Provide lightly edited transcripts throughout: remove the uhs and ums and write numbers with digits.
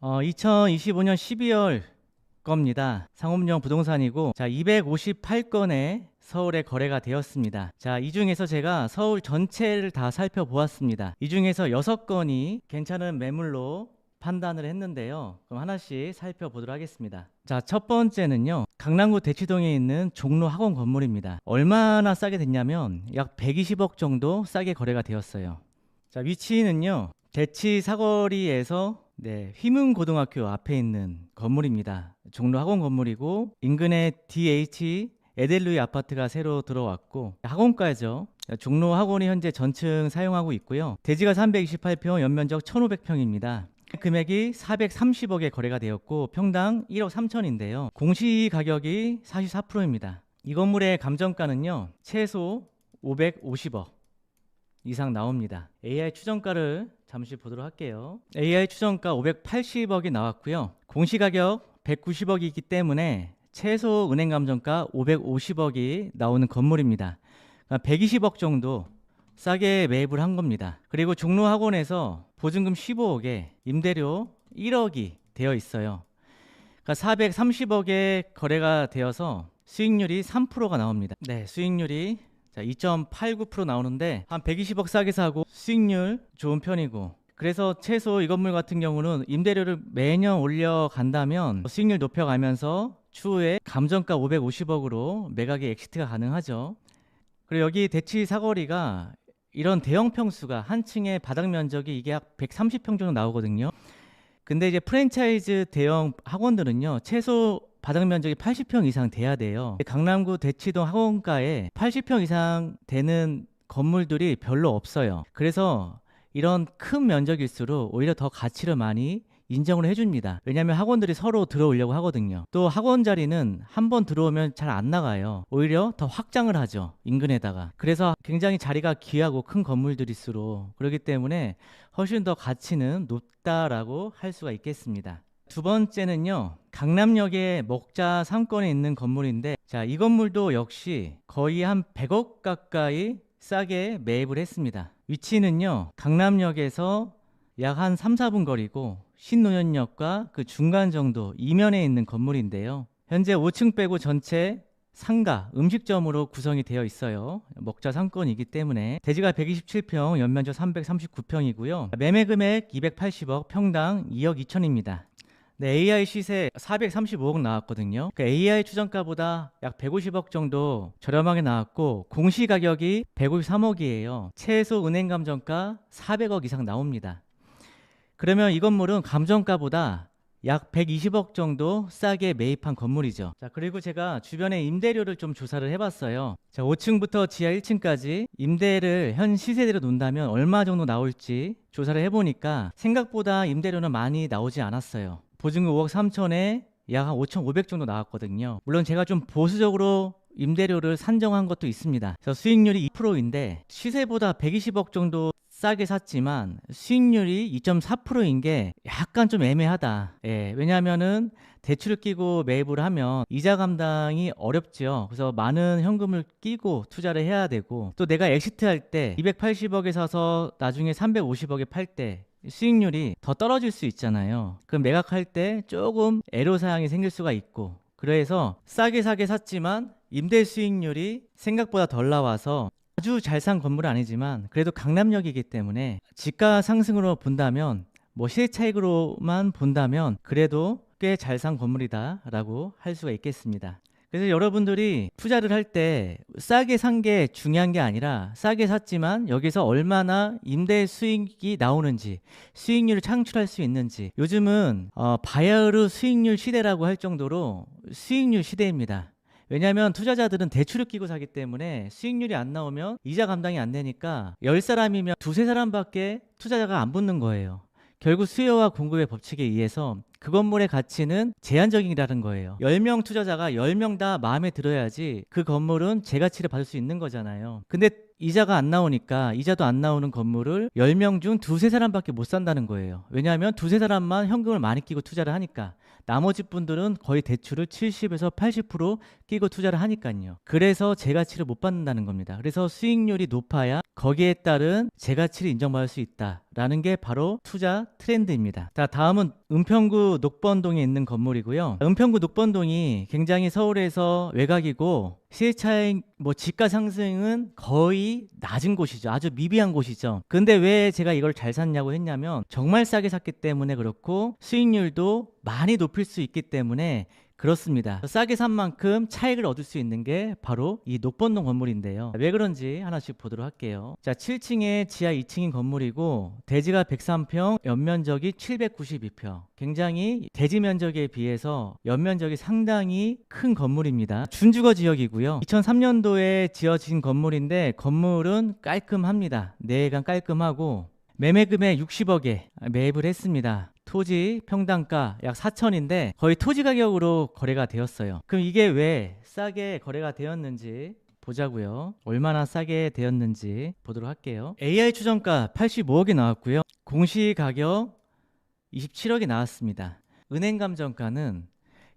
2025년 12월 겁니다. 상업용 부동산이고, 자, 258건의 서울에 거래가 되었습니다. 자, 이 중에서 제가 서울 전체를 다 살펴보았습니다. 이 중에서 6건이 괜찮은 매물로 판단을 했는데요. 그럼 하나씩 살펴보도록 하겠습니다. 자, 첫 번째는요, 강남구 대치동에 있는 종로 학원 건물입니다. 얼마나 싸게 됐냐면 약 120억 정도 싸게 거래가 되었어요. 자, 위치는요, 대치 사거리에서 휘문고등학교 앞에 있는 건물입니다. 종로 학원 건물이고, 인근에 DH 에델루이 아파트가 새로 들어왔고, 학원가죠. 종로 학원이 현재 전층 사용하고 있고요. 대지가 328평, 연면적 1500평입니다. 금액이 430억에 거래가 되었고, 평당 1억 3천인데요. 공시 가격이 44%입니다. 이 건물의 감정가는요, 최소 550억 이상 나옵니다. AI 추정가를 잠시 보도록 할게요. AI 추정가 580억이 나왔고요. 공시가격 190억이기 때문에 최소 은행 감정가 550억이 나오는 건물입니다. 그러니까 120억 정도 싸게 매입을 한 겁니다. 그리고 종로학원에서 보증금 15억에 임대료 1억이 되어 있어요. 그러니까 430억에 거래가 되어서 수익률이 3%가 나옵니다. 네, 수익률이 2.89% 나오는데 한 120억 싸게 사고 수익률 좋은 편이고, 그래서 최소 이 건물 같은 경우는 임대료를 매년 올려간다면 수익률 높여가면서 추후에 감정가 550억으로 매각의 엑시트가 가능하죠. 그리고 여기 대치 사거리가 이런 대형 평수가 한 층의 바닥 면적이 이게 약 130평 정도 나오거든요. 근데 이제 프랜차이즈 대형 학원들은요, 최소 바닥 면적이 80평 이상 돼야 돼요. 강남구 대치동 학원가에 80평 이상 되는 건물들이 별로 없어요. 그래서 이런 큰 면적일수록 오히려 더 가치를 많이 인정을 해줍니다. 왜냐하면 학원들이 서로 들어오려고 하거든요. 또 학원 자리는 한번 들어오면 잘 안 나가요. 오히려 더 확장을 하죠, 인근에다가. 그래서 굉장히 자리가 귀하고 큰 건물들일수록, 그렇기 때문에 훨씬 더 가치는 높다라고 할 수가 있겠습니다. 두 번째는요, 강남역의 먹자 상권에 있는 건물인데, 자, 이 건물도 역시 거의 한 100억 가까이 싸게 매입을 했습니다. 위치는요, 강남역에서 약 한 3, 4분 거리고 신논현역과 그 중간 정도 이면에 있는 건물인데요. 현재 5층 빼고 전체 상가, 음식점으로 구성이 되어 있어요. 먹자 상권이기 때문에. 대지가 127평, 연면적 339평이고요. 매매 금액 280억, 평당 2억 2천입니다. 네, AI 시세 435억 나왔거든요. 그러니까 AI 추정가보다 약 150억 정도 저렴하게 나왔고, 공시 가격이 153억이에요. 최소 은행 감정가 400억 이상 나옵니다. 그러면 이 건물은 감정가보다 약 120억 정도 싸게 매입한 건물이죠. 자, 그리고 제가 주변에 임대료를 좀 조사를 해봤어요. 자, 5층부터 지하 1층까지 임대를 현 시세대로 놓는다면 얼마 정도 나올지 조사를 해보니까 생각보다 임대료는 많이 나오지 않았어요. 보증금 5억 3천에 약 한 5,500 정도 나왔거든요. 물론 제가 좀 보수적으로 임대료를 산정한 것도 있습니다. 그래서 수익률이 2%인데 시세보다 120억 정도 싸게 샀지만 수익률이 2.4%인 게 약간 좀 애매하다. 왜냐하면은 대출을 끼고 매입을 하면 이자 감당이 어렵죠. 그래서 많은 현금을 끼고 투자를 해야 되고, 또 내가 엑시트 할 때 280억에 사서 나중에 350억에 팔 때 수익률이 더 떨어질 수 있잖아요. 그럼 매각할 때 조금 애로사항이 생길 수가 있고, 그래서 싸게 샀지만 임대 수익률이 생각보다 덜 나와서 아주 잘 산 건물은 아니지만 그래도 강남역이기 때문에 지가 상승으로 본다면, 시세 차익으로만 본다면 그래도 꽤 잘 산 건물이다 라고 할 수가 있겠습니다. 그래서 여러분들이 투자를 할 때 싸게 산 게 중요한 게 아니라, 싸게 샀지만 여기서 얼마나 임대 수익이 나오는지, 수익률을 창출할 수 있는지. 요즘은 바야흐로 수익률 시대라고 할 정도로 수익률 시대입니다. 왜냐하면 투자자들은 대출을 끼고 사기 때문에 수익률이 안 나오면 이자 감당이 안 되니까 10사람이면 두세 사람밖에 투자자가 안 붙는 거예요. 결국 수요와 공급의 법칙에 의해서 그 건물의 가치는 제한적이라는 거예요. 10명 투자자가 10명 다 마음에 들어야지 그 건물은 재가치를 받을 수 있는 거잖아요. 근데 이자가 안 나오니까, 이자도 안 나오는 건물을 10명 중 두세 사람밖에 못 산다는 거예요. 왜냐하면 두세 사람만 현금을 많이 끼고 투자를 하니까. 나머지 분들은 거의 대출을 70에서 80% 끼고 투자를 하니까요. 그래서 재가치를 못 받는다는 겁니다. 그래서 수익률이 높아야 거기에 따른 재가치를 인정받을 수 있다라는 게 바로 투자 트렌드입니다. 자, 다음은 은평구 녹번동에 있는 건물이고요. 은평구 녹번동이 굉장히 서울에서 외곽이고 시세 차익 지가 상승은 거의 낮은 곳이죠. 아주 미비한 곳이죠. 근데 왜 제가 이걸 잘 샀냐고 했냐면 정말 싸게 샀기 때문에 그렇고 수익률도 많이 높일 수 있기 때문에 그렇습니다. 싸게 산 만큼 차익을 얻을 수 있는 게 바로 이 녹번동 건물인데요. 왜 그런지 하나씩 보도록 할게요. 자, 7층에 지하 2층인 건물이고 대지가 103평, 연면적이 792평. 굉장히 대지 면적에 비해서 연면적이 상당히 큰 건물입니다. 준주거 지역이고요. 2003년도에 지어진 건물인데 건물은 깔끔합니다. 내외관 깔끔하고 매매 금액 60억에 매입을 했습니다. 토지 평당가 약 4천인데 거의 토지 가격으로 거래가 되었어요. 그럼 이게 왜 싸게 거래가 되었는지 보자고요. 얼마나 싸게 되었는지 보도록 할게요. AI 추정가 85억이 나왔고요. 공시 가격 27억이 나왔습니다. 은행 감정가는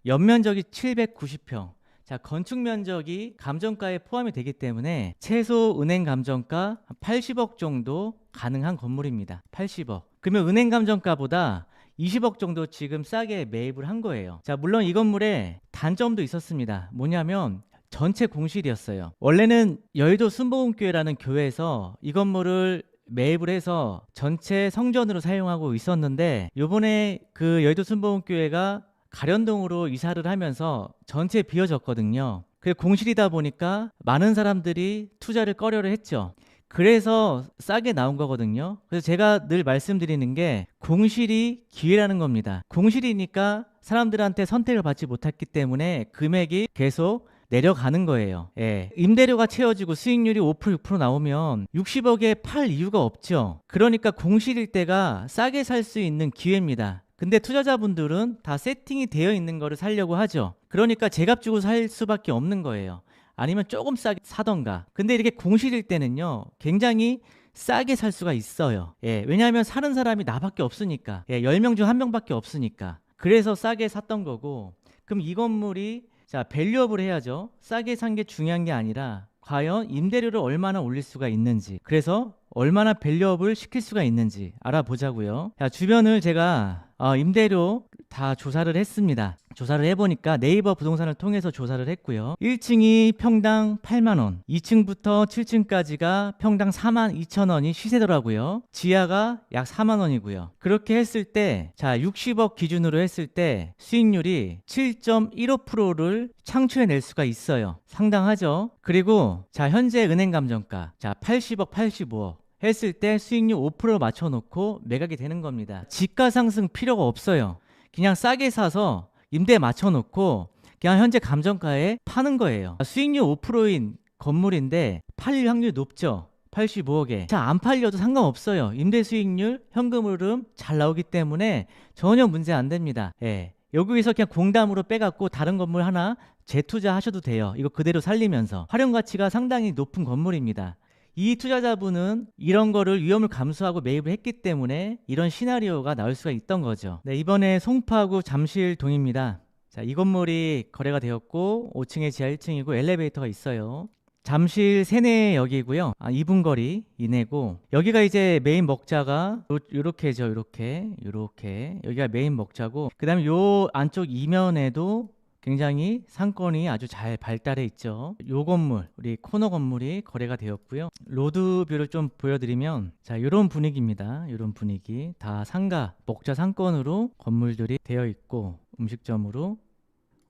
연면적이 790평. 자, 건축 면적이 감정가에 포함이 되기 때문에 최소 은행 감정가 80억 정도 가능한 건물입니다. 80억. 그러면 은행 감정가보다 20억 정도 지금 싸게 매입을 한 거예요. 자, 물론 이 건물에 단점도 있었습니다. 뭐냐면 전체 공실이었어요. 원래는 여의도 순복음교회라는 교회에서 이 건물을 매입을 해서 전체 성전으로 사용하고 있었는데 요번에 그 여의도 순복음교회가 가련동으로 이사를 하면서 전체 비어졌거든요. 그 공실이다 보니까 많은 사람들이 투자를 꺼려를 했죠. 그래서 싸게 나온 거거든요. 그래서 제가 늘 말씀드리는 게 공실이 기회라는 겁니다. 공실이니까 사람들한테 선택을 받지 못했기 때문에 금액이 계속 내려가는 거예요. 예. 임대료가 채워지고 수익률이 5% 6% 나오면 60억에 팔 이유가 없죠. 그러니까 공실일 때가 싸게 살 수 있는 기회입니다. 근데 투자자분들은 다 세팅이 되어 있는 거를 사려고 하죠. 그러니까 제값 주고 살 수밖에 없는 거예요. 아니면 조금 싸게 사던가. 근데 이렇게 공실일 때는요, 굉장히 싸게 살 수가 있어요. 예, 왜냐하면 사는 사람이 나밖에 없으니까. 예, 10명 중 1명밖에 없으니까. 그래서 싸게 샀던 거고. 그럼 이 건물이 자, 밸류업을 해야죠. 싸게 산 게 중요한 게 아니라 과연 임대료를 얼마나 올릴 수가 있는지, 그래서 얼마나 밸류업을 시킬 수가 있는지 알아보자고요. 자, 주변을 제가 임대료 다 조사를 했습니다. 조사를 해보니까 네이버 부동산을 통해서 조사를 했고요. 1층이 평당 8만원, 2층부터 7층까지가 평당 4만 2천 원이 시세더라고요. 지하가 약 4만 원이고요. 그렇게 했을 때, 자, 60억 기준으로 했을 때 수익률이 7.15%를 창출해낼 수가 있어요. 상당하죠? 그리고 자, 현재 은행 감정가, 자, 80억, 85억 했을 때 수익률 5% 맞춰놓고 매각이 되는 겁니다. 지가 상승 필요가 없어요. 그냥 싸게 사서 임대 맞춰놓고 그냥 현재 감정가에 파는 거예요. 수익률 5%인 건물인데 팔릴 확률이 높죠. 85억에. 자, 안 팔려도 상관없어요. 임대 수익률, 현금 흐름 잘 나오기 때문에 전혀 문제 안 됩니다. 예. 여기서 그냥 공담으로 빼갖고 다른 건물 하나 재투자하셔도 돼요. 이거 그대로 살리면서. 활용 가치가 상당히 높은 건물입니다. 이 투자자분은 이런 거를 위험을 감수하고 매입을 했기 때문에 이런 시나리오가 나올 수가 있던 거죠. 네, 이번에 송파구 잠실동입니다. 자, 이 건물이 거래가 되었고 5층에 지하 1층이고 엘리베이터가 있어요. 잠실 세내역이고요. 2분 거리 이내고, 여기가 이제 메인 먹자가 요렇게죠. 요렇게 여기가 메인 먹자고, 그 다음에 요 안쪽 이면에도 굉장히 상권이 아주 잘 발달해 있죠. 요 건물, 우리 코너 건물이 거래가 되었고요. 로드뷰를 좀 보여드리면, 자, 이런 분위기입니다. 이런 분위기. 다 상가, 먹자 상권으로 건물들이 되어 있고, 음식점으로.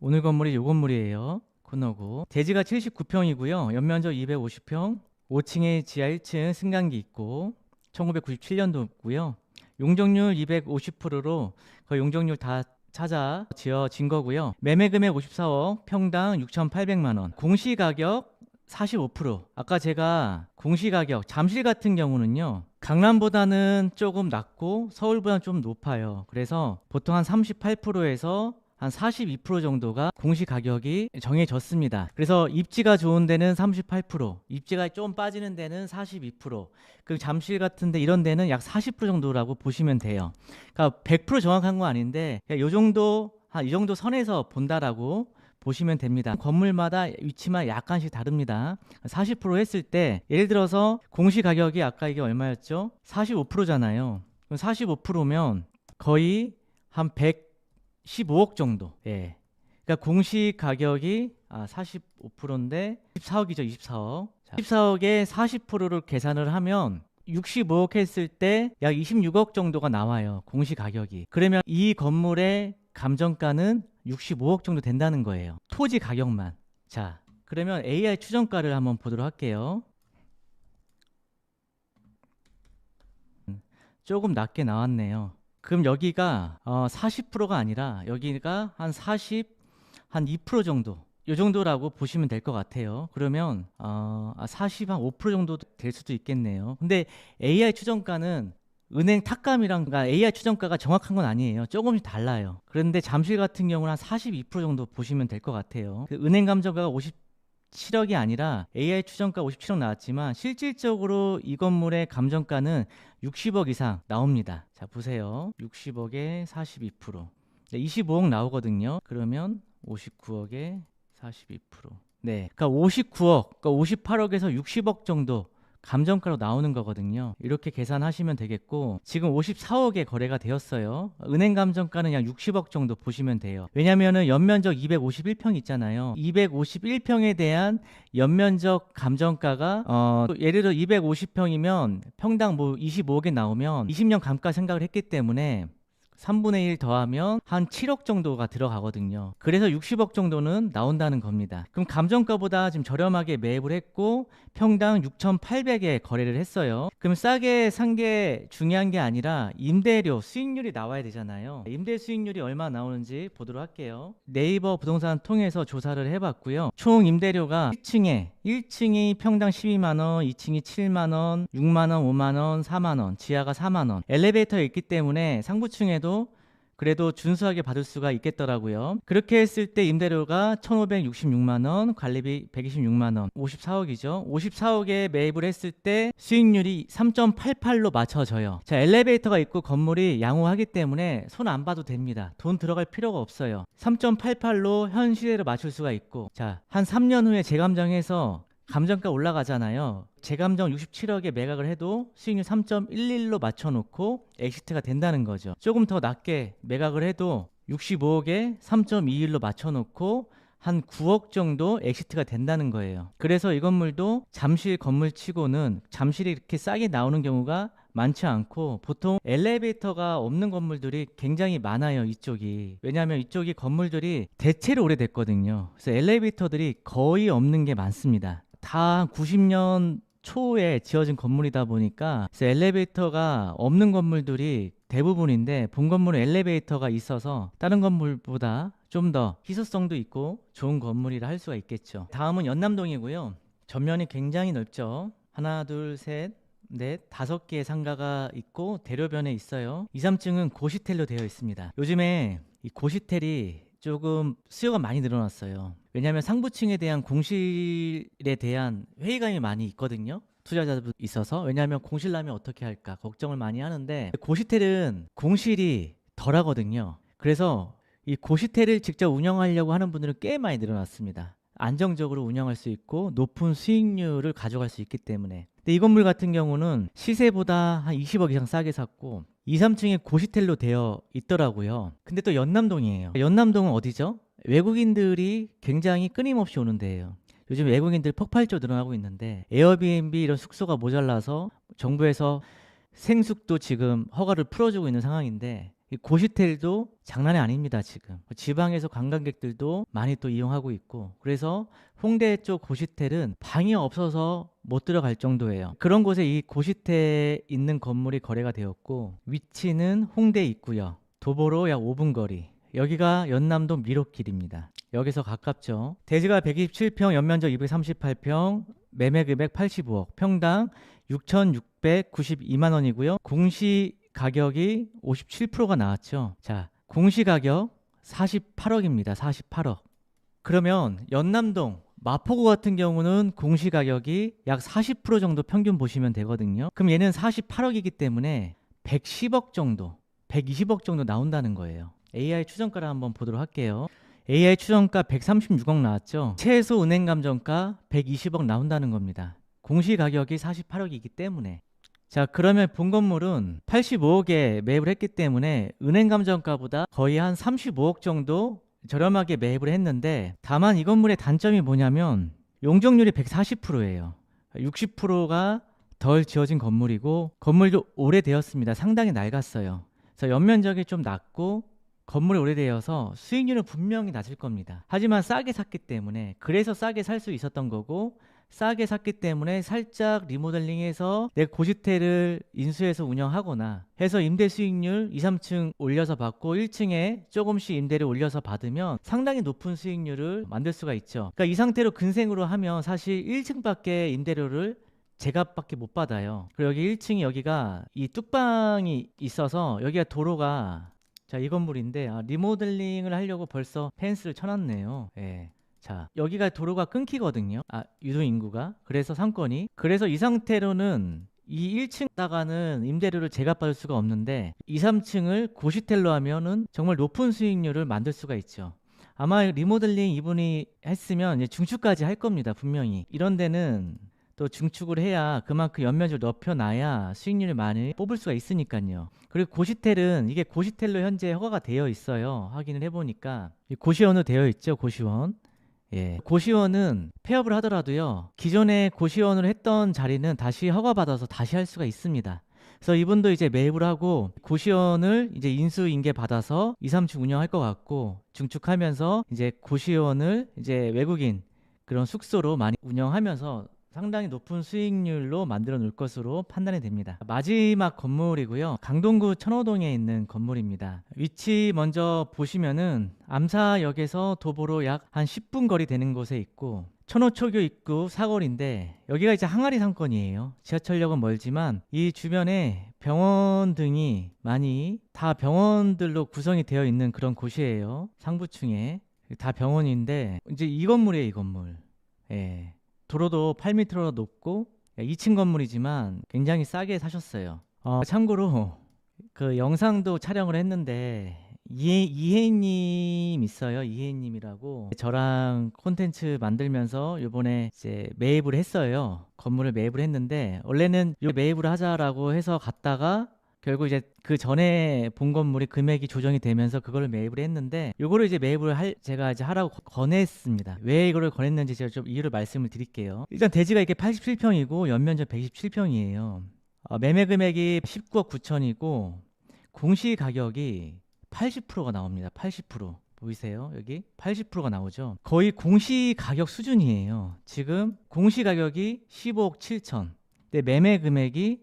오늘 건물이 요 건물이에요. 코너고. 대지가 79평이고요. 연면적 250평, 5층에 지하 1층 승강기 있고, 1997년도고요. 용적률 250%로 거의 용적률 다 찾아 지어진 거고요. 매매 금액 54억, 평당 6,800만 원. 공시 가격 45%. 아까 제가 공시가격, 잠실 같은 경우는요, 강남보다는 조금 낮고 서울보다는 좀 높아요. 그래서 보통 한 38%에서 한 42% 정도가 공시가격이 정해졌습니다. 그래서 입지가 좋은 데는 38%, 입지가 좀 빠지는 데는 42%, 그리고 잠실 같은 데 이런 데는 약 40% 정도라고 보시면 돼요. 그러니까 100% 정확한 건 아닌데 이 정도, 한 이 정도 선에서 본다라고 보시면 됩니다. 건물마다 위치만 약간씩 다릅니다. 40% 했을 때 예를 들어서 공시가격이 아까 이게 얼마였죠? 45%잖아요. 그럼 45%면 거의 한 115억 정도. 예. 그러니까 공시가격이 45%인데 24억이죠. 24억. 24억에 40%를 계산을 하면 65억 했을 때 약 26억 정도가 나와요. 공시가격이. 그러면 이 건물의 감정가는 65억 정도 된다는 거예요. 토지 가격만. 자, 그러면 AI 추정가를 한번 보도록 할게요. 조금 낮게 나왔네요. 그럼 여기가 40%가 아니라 여기가 한 2% 정도. 이 정도라고 보시면 될 것 같아요. 그러면 40, 한 5% 정도 될 수도 있겠네요. 근데 AI 추정가는 은행 탁감이랑, 그러니까 AI 추정가가 정확한 건 아니에요. 조금씩 달라요. 그런데 잠실 같은 경우는 한 42% 정도 보시면 될 것 같아요. 그 은행 감정가가 57억이 아니라 AI 추정가 57억 나왔지만 실질적으로 이 건물의 감정가는 60억 이상 나옵니다. 자, 보세요. 60억에 42%. 25억 나오거든요. 그러면 59억에 42%. 네. 그러니까 59억, 그러니까 58억에서 60억 정도 감정가로 나오는 거거든요. 이렇게 계산하시면 되겠고, 지금 54억에 거래가 되었어요. 은행 감정가는 약 60억 정도 보시면 돼요. 왜냐면은 연면적 251평 있잖아요. 251평에 대한 연면적 감정가가 또 예를 들어 250평이면 평당 뭐 25억에 나오면 20년 감가 생각을 했기 때문에 3분의 1 더하면 한 7억 정도가 들어가거든요. 그래서 60억 정도는 나온다는 겁니다. 그럼 감정가보다 지금 저렴하게 매입을 했고 평당 6,800에 거래를 했어요. 그럼 싸게 산 게 중요한 게 아니라 임대료 수익률이 나와야 되잖아요. 임대 수익률이 얼마 나오는지 보도록 할게요. 네이버 부동산 통해서 조사를 해봤고요. 총 임대료가 1층이 평당 12만원, 2층이 7만원, 6만원, 5만원, 4만원, 지하가 4만원. 엘리베이터가 있기 때문에 상부층에도 그래도 준수하게 받을 수가 있겠더라고요. 그렇게 했을 때 임대료가 1,566만원, 관리비 126만원, 54억이죠. 54억에 매입을 했을 때 수익률이 3.88로 맞춰져요. 자, 엘리베이터가 있고 건물이 양호하기 때문에 손 안 봐도 됩니다. 돈 들어갈 필요가 없어요. 3.88로 현 시세를 맞출 수가 있고, 자, 한 3년 후에 재감정해서 감정가 올라가잖아요. 재감정 67억에 매각을 해도 수익률 3.11로 맞춰놓고 엑시트가 된다는 거죠. 조금 더 낮게 매각을 해도 65억에 3.21로 맞춰놓고 한 9억 정도 엑시트가 된다는 거예요. 그래서 이 건물도 잠실 건물치고는 잠실이 이렇게 싸게 나오는 경우가 많지 않고 보통 엘리베이터가 없는 건물들이 굉장히 많아요. 이쪽이. 왜냐하면 이쪽이 건물들이 대체로 오래됐거든요. 그래서 엘리베이터들이 거의 없는 게 많습니다. 다 90년 초에 지어진 건물이다 보니까 그래서 엘리베이터가 없는 건물들이 대부분인데 본 건물은 엘리베이터가 있어서 다른 건물보다 좀 더 희소성도 있고 좋은 건물이라 할 수가 있겠죠. 다음은 연남동이고요. 전면이 굉장히 넓죠. 하나, 둘, 셋, 넷, 5개의 상가가 있고 대로변에 있어요. 2, 3층은 고시텔로 되어 있습니다. 요즘에 이 고시텔이 조금 수요가 많이 늘어났어요. 왜냐하면 상부층에 대한 공실에 대한 회의감이 많이 있거든요. 투자자들 있어서. 왜냐하면 공실 나면 어떻게 할까 걱정을 많이 하는데 고시텔은 공실이 덜 하거든요. 그래서 이 고시텔을 직접 운영하려고 하는 분들은 꽤 많이 늘어났습니다. 안정적으로 운영할 수 있고 높은 수익률을 가져갈 수 있기 때문에. 근데 이 건물 같은 경우는 시세보다 한 20억 이상 싸게 샀고 2, 3층에 고시텔로 되어 있더라고요. 근데 또 연남동이에요. 연남동은 어디죠? 외국인들이 굉장히 끊임없이 오는 데예요. 요즘 외국인들 폭발적으로 늘어나고 있는데 에어비앤비 이런 숙소가 모자라서 정부에서 생숙도 지금 허가를 풀어주고 있는 상황인데 이 고시텔도 장난이 아닙니다. 지금 지방에서 관광객들도 많이 또 이용하고 있고 그래서 홍대 쪽 고시텔은 방이 없어서 못 들어갈 정도예요. 그런 곳에 이 고시텔 있는 건물이 거래가 되었고 위치는 홍대에 있고요. 도보로 약 5분 거리. 여기가 연남동 미롯길입니다. 여기서 가깝죠. 대지가 127평, 연면적 238평, 매매금액 85억, 평당 6,692만 원이고요. 공시 가격이 57%가 나왔죠. 자, 공시 가격 48억입니다. 48억. 그러면 연남동 마포구 같은 경우는 공시 가격이 약 40% 정도 평균 보시면 되거든요. 그럼 얘는 48억이기 때문에 110억 정도, 120억 정도 나온다는 거예요. AI 추정가를 한번 보도록 할게요. AI 추정가 136억 나왔죠. 최소 은행 감정가 120억 나온다는 겁니다. 공시 가격이 48억이기 때문에. 자, 그러면 본 건물은 85억에 매입을 했기 때문에 은행 감정가보다 거의 한 35억 정도 저렴하게 매입을 했는데, 다만 이 건물의 단점이 뭐냐면 용적률이 140%예요. 60%가 덜 지어진 건물이고, 건물도 오래되었습니다. 상당히 낡았어요. 그래서 연면적이 좀 낮고 건물이 오래되어서 수익률은 분명히 낮을 겁니다. 하지만 싸게 샀기 때문에, 그래서 싸게 살 수 있었던 거고, 싸게 샀기 때문에 살짝 리모델링해서 내 고주택을 인수해서 운영하거나 해서 임대 수익률 2, 3층 올려서 받고 1층에 조금씩 임대를 올려서 받으면 상당히 높은 수익률을 만들 수가 있죠. 그러니까 이 상태로 근생으로 하면 사실 1층밖에 임대료를 제값밖에 못 받아요. 그리고 여기 1층이, 여기가 이 뚝방이 있어서 여기가 도로가, 자, 이 건물인데 리모델링을 하려고 벌써 펜스를 쳐놨네요. 예. 자, 여기가 도로가 끊기거든요. 유동인구가. 그래서 상권이. 그래서 이 상태로는 이 1층다가는 임대료를 제값받을 수가 없는데, 2, 3층을 고시텔로 하면은 정말 높은 수익률을 만들 수가 있죠. 아마 리모델링 이분이 했으면 이제 중축까지 할 겁니다. 분명히. 이런 데는 또 중축을 해야 그만큼 연면적을 넓혀놔야 수익률을 많이 뽑을 수가 있으니까요. 그리고 고시텔은, 이게 고시텔로 현재 허가가 되어 있어요. 확인을 해보니까 고시원으로 되어 있죠. 고시원. 예. 고시원은 폐업을 하더라도요, 기존에 고시원으로 했던 자리는 다시 허가받아서 다시 할 수가 있습니다. 그래서 이분도 이제 매입을 하고 고시원을 이제 인수인계 받아서 2, 3층 운영할 것 같고, 중축하면서 이제 고시원을 이제 외국인 그런 숙소로 많이 운영하면서 상당히 높은 수익률로 만들어 놓을 것으로 판단이 됩니다. 마지막 건물이고요. 강동구 천호동에 있는 건물입니다. 위치 먼저 보시면은 암사역에서 도보로 약 한 10분 거리 되는 곳에 있고, 천호초교 입구 사거리인데, 여기가 이제 항아리 상권이에요. 지하철역은 멀지만 이 주변에 병원 등이 많이 다 병원들로 구성이 되어 있는 그런 곳이에요. 상부층에 다 병원인데, 이제 이 건물이에요. 이 건물. 예. 도로도 8m로 높고 2층 건물이지만 굉장히 싸게 사셨어요. 참고로 그 영상도 촬영을 했는데, 이혜님 있어요. 이혜님이라고 저랑 콘텐츠 만들면서 이번에 이제 매입을 했어요. 건물을 매입을 했는데, 원래는 매입을 하자라고 해서 갔다가 결국 이제 그 전에 본 건물이 금액이 조정이 되면서 그걸 매입을 했는데, 요거를 이제 매입을 제가 이제 하라고 권했습니다. 왜 이거를 권했는지 제가 좀 이유를 말씀을 드릴게요. 일단 대지가 이게 87평이고 연면적 127평이에요. 매매 금액이 19억 9천이고 공시 가격이 80%가 나옵니다. 80%. 보이세요? 여기 80%가 나오죠. 거의 공시 가격 수준이에요. 지금 공시 가격이 15억 7천. 근데 매매 금액이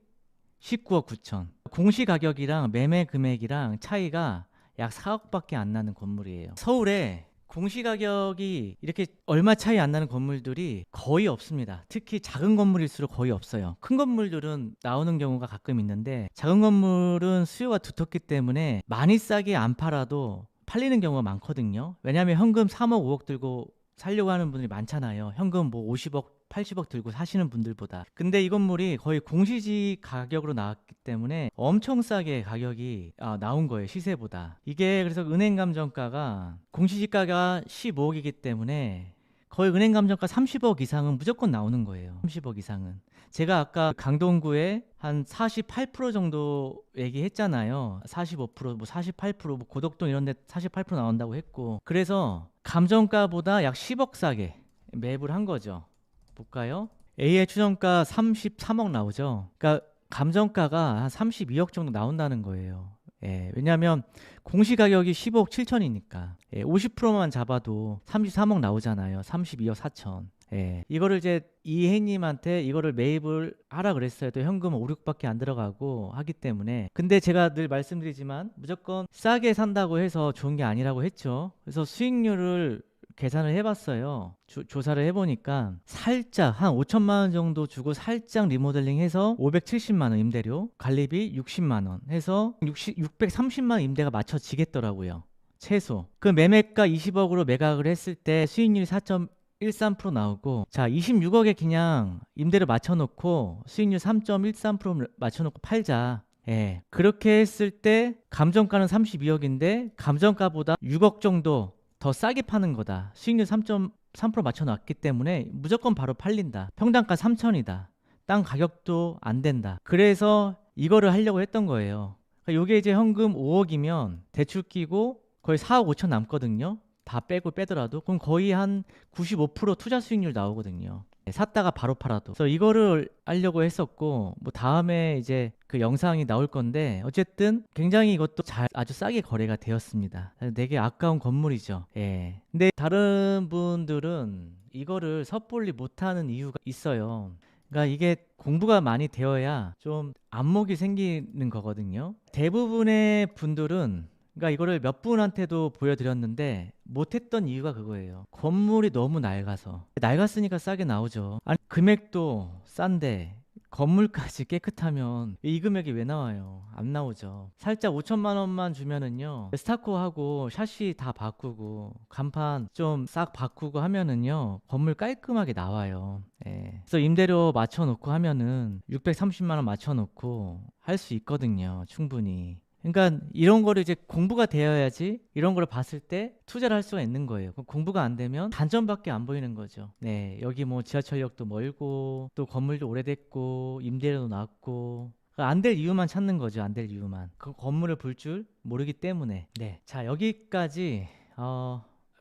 19억 9천. 공시 가격이랑 매매 금액이랑 차이가 약 4억밖에 안 나는 건물이에요. 서울에 공시 가격이 이렇게 얼마 차이 안 나는 건물들이 거의 없습니다. 특히 작은 건물일수록 거의 없어요. 큰 건물들은 나오는 경우가 가끔 있는데, 작은 건물은 수요가 두텁기 때문에 많이 싸게 안 팔아도 팔리는 경우가 많거든요. 왜냐하면 현금 3억 5억 들고 살려고 하는 분들이 많잖아요. 현금 뭐 50억 80억 들고 사시는 분들보다. 근데 이 건물이 거의 공시지 가격으로 나왔기 때문에 엄청 싸게 가격이 나온 거예요. 시세보다. 이게 그래서 은행 감정가가, 공시지가가 15억이기 때문에 거의 은행 감정가 30억 이상은 무조건 나오는 거예요. 30억 이상은. 제가 아까 강동구에 한 48% 정도 얘기했잖아요. 45%, 뭐 48%, 뭐 고덕동 이런 데 48% 나온다고 했고, 그래서 감정가보다 약 10억 싸게 매입을 한 거죠. 볼까요? AI 추정가 33억 나오죠. 그러니까 감정가가 한 32억 정도 나온다는 거예요. 예, 왜냐하면 공시 가격이 15억 7천이니까 50%만 잡아도 33억 나오잖아요. 32억 4천. 예. 이거를 이제 이혜님한테 이거를 매입을 하라 그랬어요. 또 현금은 5, 6밖에 안 들어가고 하기 때문에. 근데 제가 늘 말씀드리지만 무조건 싸게 산다고 해서 좋은 게 아니라고 했죠. 그래서 수익률을 계산을 해봤어요. 조사를 해보니까 살짝 한 5천만 원 정도 주고 살짝 리모델링 해서 570만 원 임대료, 관리비 60만 원 해서 630만 원 임대가 맞춰지겠더라고요. 최소. 그 매매가 20억으로 매각을 했을 때 수익률이 4.13% 나오고, 자 26억에 그냥 임대료 맞춰놓고 수익률 3.13% 맞춰놓고 팔자. 예. 그렇게 했을 때 감정가는 32억인데 감정가보다 6억 정도 더 싸게 파는 거다. 수익률 3.3% 맞춰놨기 때문에 무조건 바로 팔린다. 평당가 3천이다. 땅 가격도 안 된다. 그래서 이거를 하려고 했던 거예요. 그러니까 요게 이제 현금 5억이면 대출 끼고 거의 4억 5천 남거든요. 다 빼고 빼더라도 그럼 거의 한 95% 투자 수익률 나오거든요. 샀다가 바로 팔아도. 그래서 이거를 하려고 했었고, 뭐 다음에 이제 그 영상이 나올 건데, 어쨌든 굉장히 이것도 아주 싸게 거래가 되었습니다. 되게 아까운 건물이죠. 예. 근데 다른 분들은 이거를 섣불리 못하는 이유가 있어요. 그러니까 이게 공부가 많이 되어야 좀 안목이 생기는 거거든요. 대부분의 분들은, 그러니까 이거를 몇 분한테도 보여드렸는데 못했던 이유가 그거예요. 건물이 너무 낡았으니까 싸게 나오죠. 아니 금액도 싼데 건물까지 깨끗하면 이 금액이 왜 나와요? 안 나오죠. 살짝 5천만 원만 주면은요, 스타코하고 샤시 다 바꾸고 간판 좀 싹 바꾸고 하면은요 건물 깔끔하게 나와요. 예. 그래서 임대료 맞춰놓고 하면은 630만 원 맞춰놓고 할 수 있거든요, 충분히. 그러니까 이런 거를 이제 공부가 되어야지 이런 거를 봤을 때 투자를 할 수가 있는 거예요. 그럼 공부가 안 되면 단점밖에 안 보이는 거죠. 네, 여기 뭐 지하철역도 멀고 또 건물도 오래됐고 임대료도 낮고 안 될 이유만 찾는 거죠. 안 될 이유만. 그 건물을 볼 줄 모르기 때문에. 네, 자 여기까지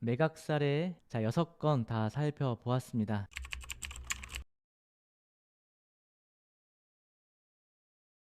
매각 사례 자 6건 다 살펴보았습니다.